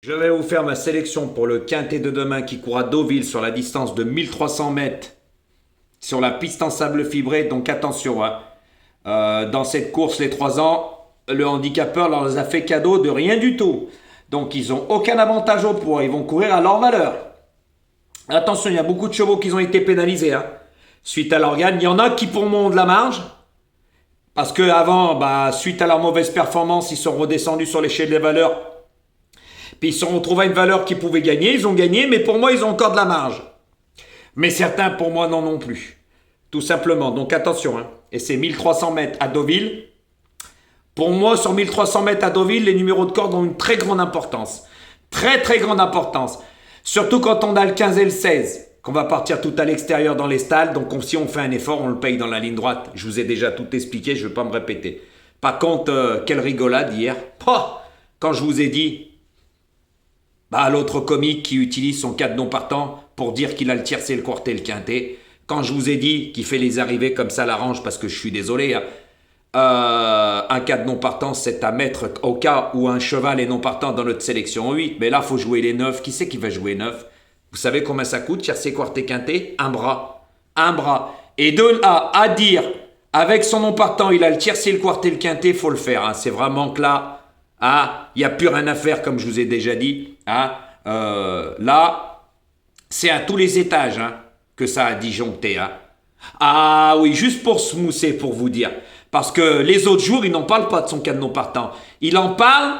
Je vais vous faire ma sélection pour le quintet de demain qui court à Deauville sur la distance de 1300 mètres sur la piste en sable fibré. Donc attention, hein. Dans cette course, les 3 ans, le handicapeur leur a fait cadeau de rien du tout. Donc ils n'ont aucun avantage au poids. Ils vont courir à leur valeur. Attention, il y a beaucoup de chevaux qui ont été pénalisés, hein. Suite à l'organe, il y en a qui pour moi ont de la marge. Parce que avant, suite à leur mauvaise performance, ils sont redescendus sur l'échelle des valeurs. Puis ils se sont retrouvés à une valeur qu'ils pouvaient gagner. Ils ont gagné, mais pour moi, ils ont encore de la marge. Mais certains, pour moi, n'en ont plus. Tout simplement. Donc attention, hein. Et c'est 1300 mètres à Deauville. Pour moi, sur 1300 mètres à Deauville, les numéros de corde ont une très grande importance. Très, très grande importance. Surtout quand on a le 15 et le 16. Qu'on va partir tout à l'extérieur dans les stalles. Donc si on fait un effort, on le paye dans la ligne droite. Je vous ai déjà tout expliqué, je ne vais pas me répéter. Par contre, quelle rigolade hier. Quand je vous ai dit... l'autre comique qui utilise son cadenon partant pour dire qu'il a le tiercé, le quartet, le quintet. Quand je vous ai dit qu'il fait les arrivées comme ça l'arrange, parce que je suis désolé, hein, un cadenon partant, c'est à mettre au cas où un cheval est non partant dans notre sélection 8. Mais là, il faut jouer les 9. Qui c'est qui va jouer 9? Vous savez combien ça coûte, tiercé, quartet, quintet? Un bras. Un bras. Et de là à dire, avec son non partant, il a le tiercé, le quartet, le quintet, il faut le faire. Hein. C'est vraiment que là... il n'y a plus rien à faire, comme je vous ai déjà dit. Là, c'est à tous les étages que ça a disjoncté. Ah oui, juste pour se mousser, pour vous dire. Parce que les autres jours, il n'en parle pas de son cadenon partant. Il en parle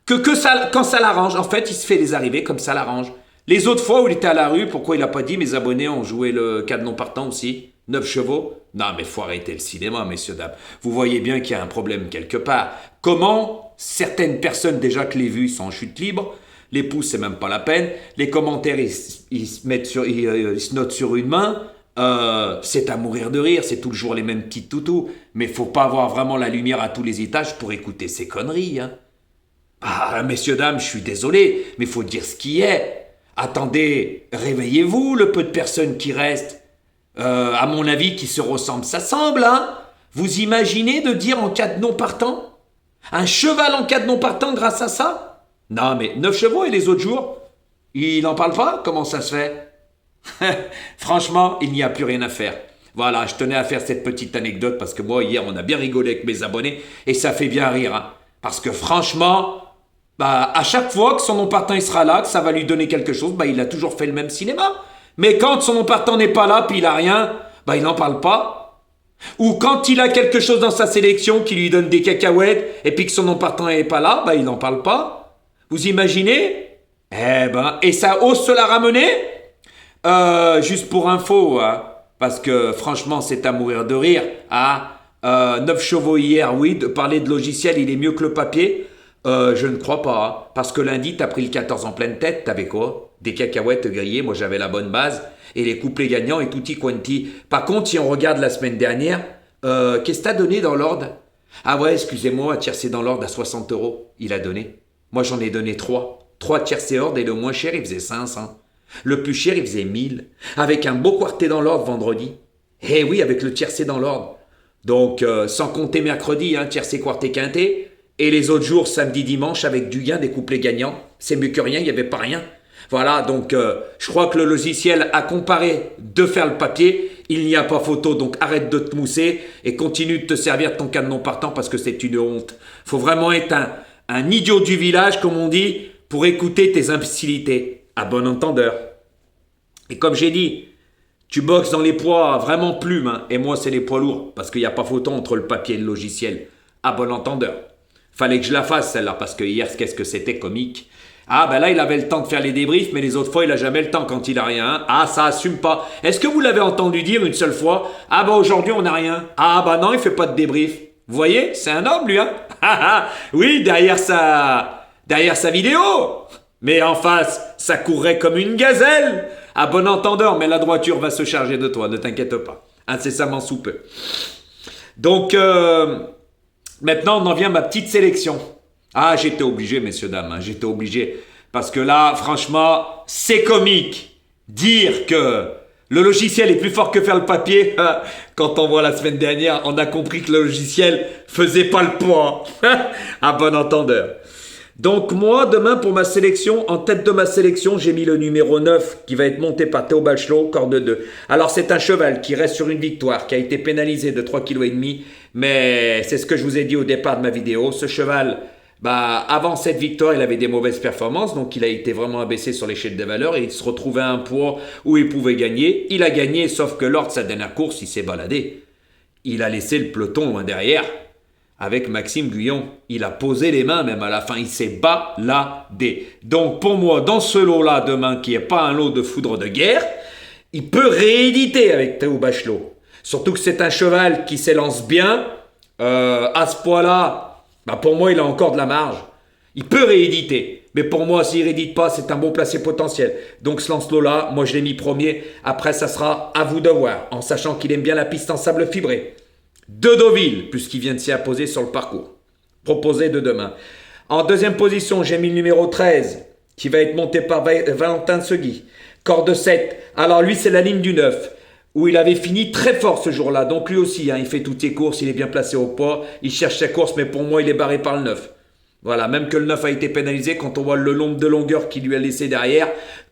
que ça, quand ça l'arrange. En fait, il se fait les arrivées comme ça l'arrange. Les autres fois où il était à la rue, pourquoi il n'a pas dit mes abonnés ont joué le cadenon partant aussi? 9 chevaux? Non, mais faut arrêter le cinéma, messieurs, dames. Vous voyez bien qu'il y a un problème quelque part. Comment certaines personnes, déjà que les vues sont en chute libre, les pouces, c'est même pas la peine, les commentaires, ils se notent sur une main, c'est à mourir de rire, c'est tout le jour les mêmes petites toutous, mais faut pas avoir vraiment la lumière à tous les étages pour écouter ces conneries. Messieurs, dames, je suis désolé, mais faut dire ce qui est. Attendez, réveillez-vous, le peu de personnes qui restent. À mon avis, qui se ressemblent. Ça semble, hein? Vous imaginez de dire en cas de non partant? Un cheval en cas de non partant grâce à ça? Non, mais 9 chevaux et les autres jours? Il n'en parle pas? Comment ça se fait? Franchement, il n'y a plus rien à faire. Voilà, je tenais à faire cette petite anecdote parce que moi, hier, on a bien rigolé avec mes abonnés et ça fait bien rire. Hein? Parce que franchement, à chaque fois que son non partant il sera là, que ça va lui donner quelque chose, il a toujours fait le même cinéma. Mais quand son non partant n'est pas là, puis il a rien, il n'en parle pas. Ou quand il a quelque chose dans sa sélection qui lui donne des cacahuètes, et puis que son non partant n'est pas là, il n'en parle pas. Vous imaginez? Et ça ose se la ramener? Juste pour info, parce que franchement, c'est à mourir de rire. 9 chevaux hier, oui, de parler de logiciel, il est mieux que le papier. Je ne crois pas, parce que lundi, t'as pris le 14 en pleine tête, t'avais quoi? Des cacahuètes grillées, moi j'avais la bonne base, et les couplets gagnants et tutti quanti. Par contre, si on regarde la semaine dernière, qu'est-ce que t'as donné dans l'ordre? Ah ouais, excusez-moi, tiercé dans l'ordre à 60 €, il a donné. Moi j'en ai donné 3. 3 tiercé ordre, et le moins cher, il faisait 500. Le plus cher, il faisait 1000. Avec un beau quartet dans l'ordre vendredi. Eh oui, avec le tiercé dans l'ordre. Donc, sans compter mercredi, tiercé, quartet, quintet. Et les autres jours, samedi, dimanche, avec du gain, des couplets gagnants. C'est mieux que rien, il n'y avait pas rien. Voilà, donc je crois que le logiciel a comparé de faire le papier. Il n'y a pas photo, donc arrête de te mousser et continue de te servir de ton cadenon partant parce que c'est une honte. Faut vraiment être un idiot du village, comme on dit, pour écouter tes imbécilités. À bon entendeur. Et comme j'ai dit, tu boxes dans les poids vraiment plumes, et moi c'est les poids lourds, parce qu'il n'y a pas photo entre le papier et le logiciel. À bon entendeur. Fallait que je la fasse celle-là, parce que hier, qu'est-ce que c'était comique. Là, il avait le temps de faire les débriefs, mais les autres fois, il a jamais le temps quand il a rien. Ça assume pas. Est-ce que vous l'avez entendu dire une seule fois? Aujourd'hui, on n'a rien. Non, il fait pas de débrief. Vous voyez, c'est un homme, lui, hein? Oui, derrière sa vidéo. Mais en face, ça courrait comme une gazelle. À bon entendeur, mais la droiture va se charger de toi, ne t'inquiète pas. Incessamment sous peu. Donc, maintenant, on en vient à ma petite sélection. J'étais obligé, messieurs, dames, j'étais obligé. Parce que là, franchement, c'est comique. Dire que le logiciel est plus fort que faire le papier. Quand on voit la semaine dernière, on a compris que le logiciel faisait pas le poids. À bon entendeur. Donc moi, demain, pour ma sélection, en tête de ma sélection, j'ai mis le numéro 9 qui va être monté par Théo Bachelot, corde 2. Alors c'est un cheval qui reste sur une victoire, qui a été pénalisé de 3,5 kg, mais c'est ce que je vous ai dit au départ de ma vidéo. Ce cheval, avant cette victoire, il avait des mauvaises performances, donc il a été vraiment abaissé sur l'échelle des valeurs et il se retrouvait à un poids où il pouvait gagner. Il a gagné, sauf que lors de sa dernière course, il s'est baladé. Il a laissé le peloton loin derrière. Avec Maxime Guyon, il a posé les mains même à la fin, il s'est baladé. Donc pour moi, dans ce lot-là demain, qui n'est pas un lot de foudre de guerre, il peut rééditer avec Théo Bachelot. Surtout que c'est un cheval qui s'élance bien. À ce poids-là, pour moi, il a encore de la marge. Il peut rééditer. Mais pour moi, s'il ne réédite pas, c'est un bon placé potentiel. Donc ce lance-lot-là, moi je l'ai mis premier. Après, ça sera à vous de voir, en sachant qu'il aime bien la piste en sable fibré. De Deauville, puisqu'il vient de s'y apposer sur le parcours proposé de demain. En deuxième position, j'ai mis le numéro 13, qui va être monté par Valentin Segui. Corde 7. Alors lui, c'est la ligne du 9, où il avait fini très fort ce jour-là. Donc lui aussi, il fait toutes ses courses, il est bien placé au poids, il cherche sa course, mais pour moi, il est barré par le 9. Voilà, même que le 9 a été pénalisé, quand on voit le nombre de longueurs qu'il lui a laissé derrière,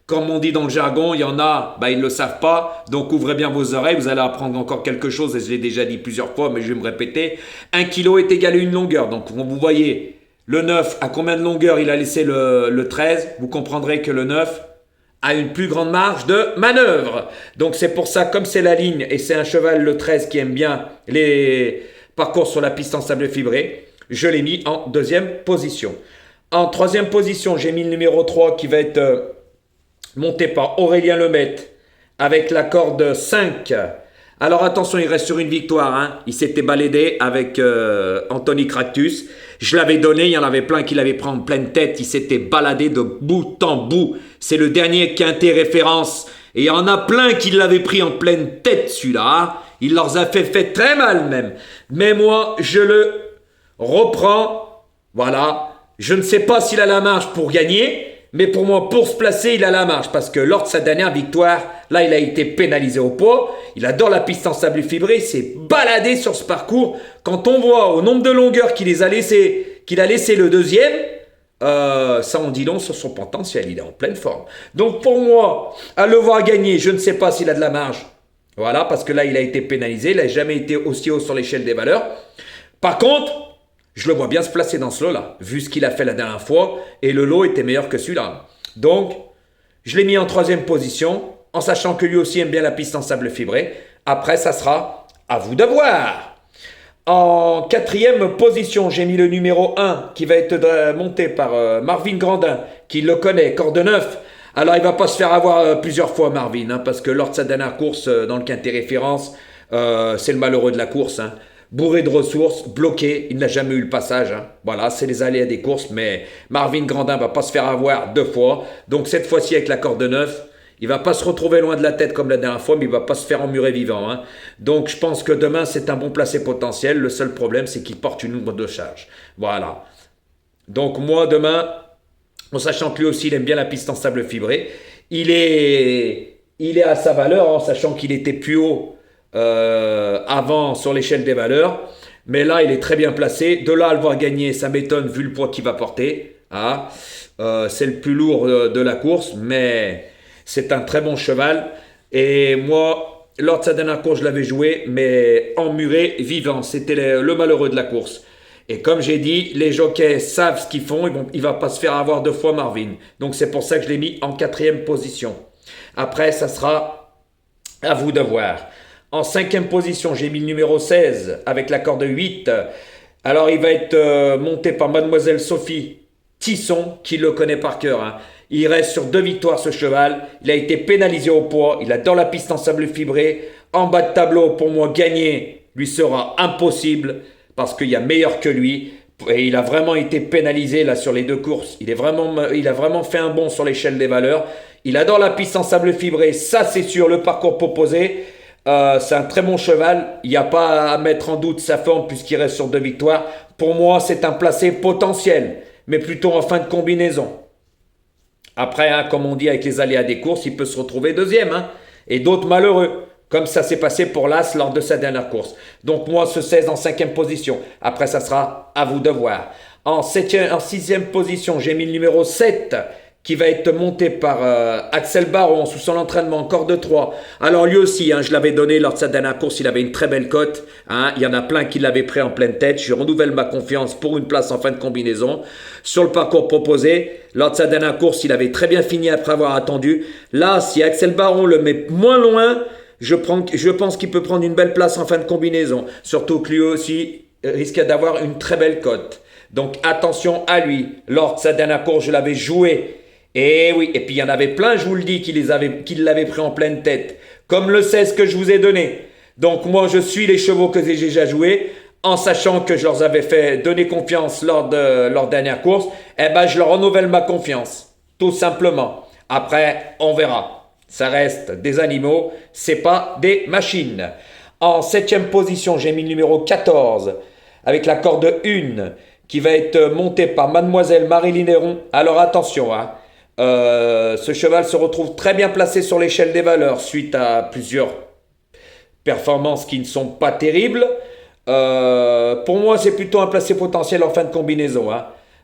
comme on dit dans le jargon, il y en a, ils ne le savent pas, donc ouvrez bien vos oreilles, vous allez apprendre encore quelque chose, et je l'ai déjà dit plusieurs fois, mais je vais me répéter. 1 kilo est égal à une longueur, donc quand vous voyez le 9, à combien de longueur il a laissé le 13, vous comprendrez que le 9 a une plus grande marge de manœuvre. Donc c'est pour ça, comme c'est la ligne, et c'est un cheval, le 13, qui aime bien les parcours sur la piste en sable fibré, je l'ai mis en deuxième position. En troisième position, j'ai mis le numéro 3 qui va être monté par Aurélien Lemaitre avec la corde 5. Alors attention, il reste sur une victoire. Il s'était baladé avec Anthony Cractus. Je l'avais donné, il y en avait plein qui l'avaient pris en pleine tête. Il s'était baladé de bout en bout. C'est le dernier quintet référence. Et il y en a plein qui l'avaient pris en pleine tête celui-là. Il leur a fait très mal même. Mais moi, je le reprends. Voilà. Je ne sais pas s'il a la marge pour gagner. Mais pour moi, pour se placer, il a la marge. Parce que lors de sa dernière victoire, là, il a été pénalisé au poids. Il adore la piste en sable fibré. Il s'est baladé sur ce parcours. Quand on voit au nombre de longueurs qu'il a laissé le deuxième, ça en dit long sur son potentiel. Il est en pleine forme. Donc pour moi, à le voir gagner, je ne sais pas s'il a de la marge. Voilà, parce que là, il a été pénalisé. Il n'a jamais été aussi haut sur l'échelle des valeurs. Par contre, je le vois bien se placer dans ce lot-là, vu ce qu'il a fait la dernière fois, et le lot était meilleur que celui-là. Donc, je l'ai mis en troisième position, en sachant que lui aussi aime bien la piste en sable fibré. Après, ça sera à vous de voir. En quatrième position, j'ai mis le numéro 1, qui va être monté par Marvin Grandin, qui le connaît, corde 9. Alors, il ne va pas se faire avoir plusieurs fois, Marvin, parce que lors de sa dernière course dans le quintet référence, c'est le malheureux de la course, bourré de ressources, bloqué, il n'a jamais eu le passage. Voilà, c'est les aléas des courses, mais Marvin Grandin va pas se faire avoir deux fois. Donc cette fois-ci avec la corde 9, il va pas se retrouver loin de la tête comme la dernière fois, mais il va pas se faire emmurer vivant. Donc je pense que demain c'est un bon placé potentiel. Le seul problème c'est qu'il porte une ombre de charge. Voilà. Donc moi demain, en sachant que lui aussi il aime bien la piste en sable fibré, il est à sa valeur, en sachant qu'il était plus haut avant sur l'échelle des valeurs, mais là il est très bien placé. De là à le voir gagner, ça m'étonne vu le poids qu'il va porter. C'est le plus lourd de la course, mais c'est un très bon cheval. Et moi, lors de sa dernière course, je l'avais joué, mais emmuré, vivant. C'était le malheureux de la course. Et comme j'ai dit, les jockeys savent ce qu'ils font. Il ne va pas se faire avoir deux fois Marvin. Donc c'est pour ça que je l'ai mis en quatrième position. Après, ça sera à vous de voir. En cinquième position, j'ai mis le numéro 16 avec la corde 8. Alors, il va être monté par Mademoiselle Sophie Tisson, qui le connaît par cœur. Il reste sur 2 victoires, ce cheval. Il a été pénalisé au poids. Il adore la piste en sable fibré. En bas de tableau, pour moi, gagner lui sera impossible parce qu'il y a meilleur que lui. Et il a vraiment été pénalisé là sur les 2 courses. Il a vraiment fait un bond sur l'échelle des valeurs. Il adore la piste en sable fibré. Ça, c'est sûr, le parcours proposé. C'est un très bon cheval. Il n'y a pas à mettre en doute sa forme puisqu'il reste sur 2 victoires. Pour moi, c'est un placé potentiel, mais plutôt en fin de combinaison. Après, comme on dit avec les aléas des courses, il peut se retrouver deuxième. Et d'autres malheureux, comme ça s'est passé pour l'As lors de sa dernière course. Donc moi, ce 16 en 5e position. Après, ça sera à vous de voir. En sixième position, j'ai mis le numéro 7 qui va être monté par Axel Baron sous son entraînement, corde 3. Alors lui aussi, je l'avais donné lors de sa dernière course, il avait une très belle cote. Il y en a plein qui l'avaient pris en pleine tête. Je renouvelle ma confiance pour une place en fin de combinaison. Sur le parcours proposé, lors de sa dernière course, il avait très bien fini après avoir attendu. Là, si Axel Baron le met moins loin, je pense qu'il peut prendre une belle place en fin de combinaison. Surtout que lui aussi risque d'avoir une très belle cote. Donc attention à lui. Lors de sa dernière course, je l'avais joué. Et oui, et puis il y en avait plein, je vous le dis, qui l'avaient pris en pleine tête. Comme le 16 que je vous ai donné. Donc moi, je suis les chevaux que j'ai déjà joués, en sachant que je leur avais fait donner confiance lors de leur dernière course. Eh ben, je leur renouvelle ma confiance. Tout simplement. Après, on verra. Ça reste des animaux, c'est pas des machines. En septième position, j'ai mis le numéro 14, avec la corde 1, qui va être montée par Mademoiselle Marilyn Héron. Alors attention, ce cheval se retrouve très bien placé sur l'échelle des valeurs suite à plusieurs performances qui ne sont pas terribles. Pour moi, c'est plutôt un placé potentiel en fin de combinaison.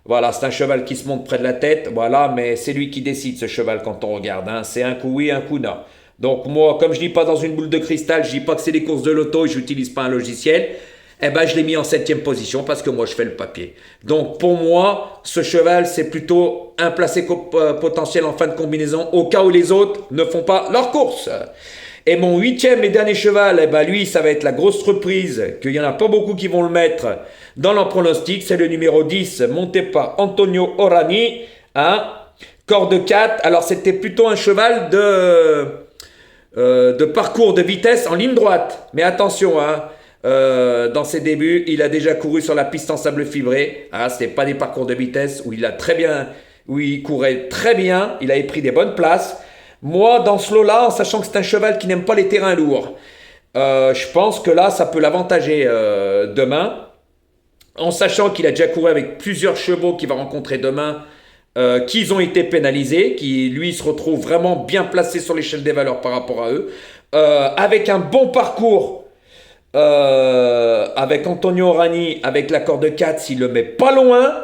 Voilà, c'est un cheval qui se monte près de la tête, voilà, mais c'est lui qui décide, ce cheval, quand on regarde. C'est un coup oui, un coup non. Donc moi, comme je ne dis pas dans une boule de cristal, je dis pas que c'est des courses de loto et je n'utilise pas un logiciel, eh ben je l'ai mis en septième position parce que moi je fais le papier. Donc pour moi, ce cheval c'est plutôt un placé potentiel en fin de combinaison au cas où les autres ne font pas leur course. Et mon huitième et dernier cheval, eh ben lui ça va être la grosse surprise, qu'il n'y en a pas beaucoup qui vont le mettre dans leur pronostic, c'est le numéro 10 monté par Antonio Orani, corde 4. Alors c'était plutôt un cheval de parcours de vitesse en ligne droite, mais attention dans ses débuts, il a déjà couru sur la piste en sable fibré. C'était pas des parcours de vitesse où il courait très bien, il avait pris des bonnes places. Moi, dans ce lot-là, en sachant que c'est un cheval qui n'aime pas les terrains lourds, je pense que là, ça peut l'avantager demain. En sachant qu'il a déjà couru avec plusieurs chevaux qu'il va rencontrer demain, qui ont été pénalisés, qui lui se retrouve vraiment bien placé sur l'échelle des valeurs par rapport à eux, avec un bon parcours. Avec Antonio Orani, avec la corde 4, s'il le met pas loin,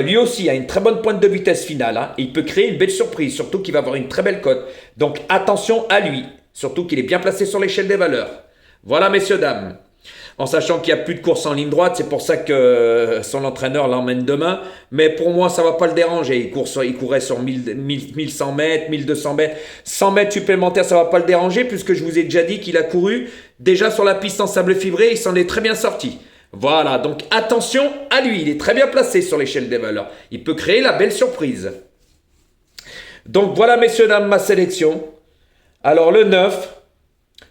lui aussi a une très bonne pointe de vitesse finale. Il peut créer une belle surprise, surtout qu'il va avoir une très belle cote. Donc attention à lui, surtout qu'il est bien placé sur l'échelle des valeurs. Voilà messieurs, dames. En sachant qu'il n'y a plus de course en ligne droite, c'est pour ça que son entraîneur l'emmène demain. Mais pour moi, ça ne va pas le déranger. Il courait sur 1100 mètres, 1200 mètres. 100 mètres supplémentaires, ça ne va pas le déranger, puisque je vous ai déjà dit qu'il a couru déjà sur la piste en sable fibré. Il s'en est très bien sorti. Voilà, donc attention à lui. Il est très bien placé sur l'échelle des valeurs. Il peut créer la belle surprise. Donc voilà, messieurs, dames, ma sélection. Alors le 9,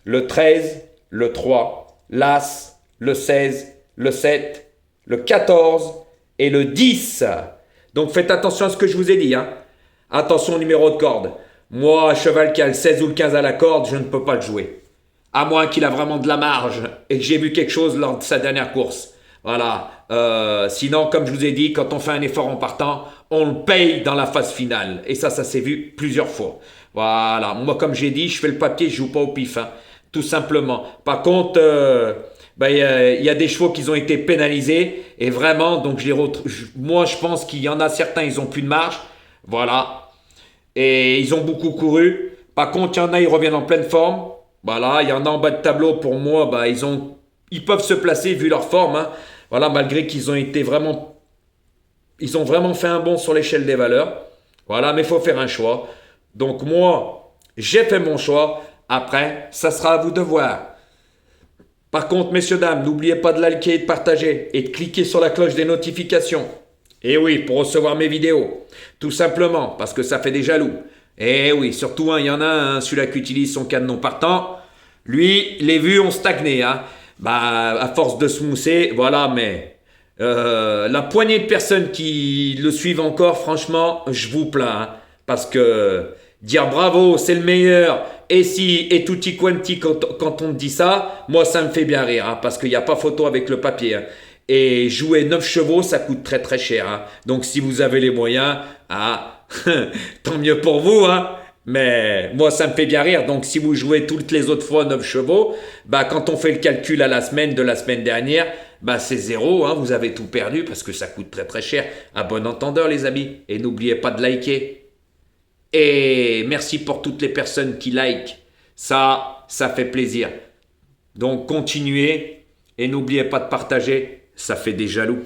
le 13, le 3, l'As, le 16, le 7, le 14 et le 10. Donc faites attention à ce que je vous ai dit. Attention au numéro de corde. Moi, un cheval qui a le 16 ou le 15 à la corde, je ne peux pas le jouer. À moins qu'il a vraiment de la marge et que j'ai vu quelque chose lors de sa dernière course. Voilà. Sinon, comme je vous ai dit, quand on fait un effort en partant, on le paye dans la phase finale. Et ça s'est vu plusieurs fois. Voilà. Moi, comme j'ai dit, je fais le papier, je joue pas au pif. Tout simplement. Par contre... il y a des chevaux qui ont été pénalisés et vraiment, donc moi je pense qu'il y en a certains, ils ont plus de marge, voilà, et ils ont beaucoup couru. Par contre, il y en a, ils reviennent en pleine forme, voilà, il y en a en bas de tableau, pour moi, ils peuvent se placer vu leur forme, voilà, malgré qu'ils ont été vraiment, ils ont vraiment fait un bond sur l'échelle des valeurs, voilà, mais il faut faire un choix. Donc moi, j'ai fait mon choix, après, ça sera à vous de voir. Par contre, messieurs, dames, n'oubliez pas de liker et de partager et de cliquer sur la cloche des notifications. Et oui, pour recevoir mes vidéos. Tout simplement, parce que ça fait des jaloux. Et oui, surtout, il y en a celui-là qui utilise son cadenon partant. Lui, les vues ont stagné. À force de se mousser, voilà, mais la poignée de personnes qui le suivent encore, franchement, je vous plains. Parce que dire bravo, c'est le meilleur, et si, et tutti quanti, quand on me dit ça, moi ça me fait bien rire, parce qu'il n'y a pas photo avec le papier. Et jouer 9 chevaux, ça coûte très très cher. Donc si vous avez les moyens, tant mieux pour vous. Mais moi, ça me fait bien rire. Donc, si vous jouez toutes les autres fois 9 chevaux, bah, quand on fait le calcul à la semaine de la semaine dernière, bah, c'est zéro. Hein, vous avez tout perdu parce que ça coûte très très cher. À bon entendeur, les amis. Et n'oubliez pas de liker. Et merci pour toutes les personnes qui like. Ça fait plaisir. Donc, continuez. Et n'oubliez pas de partager. Ça fait des jaloux.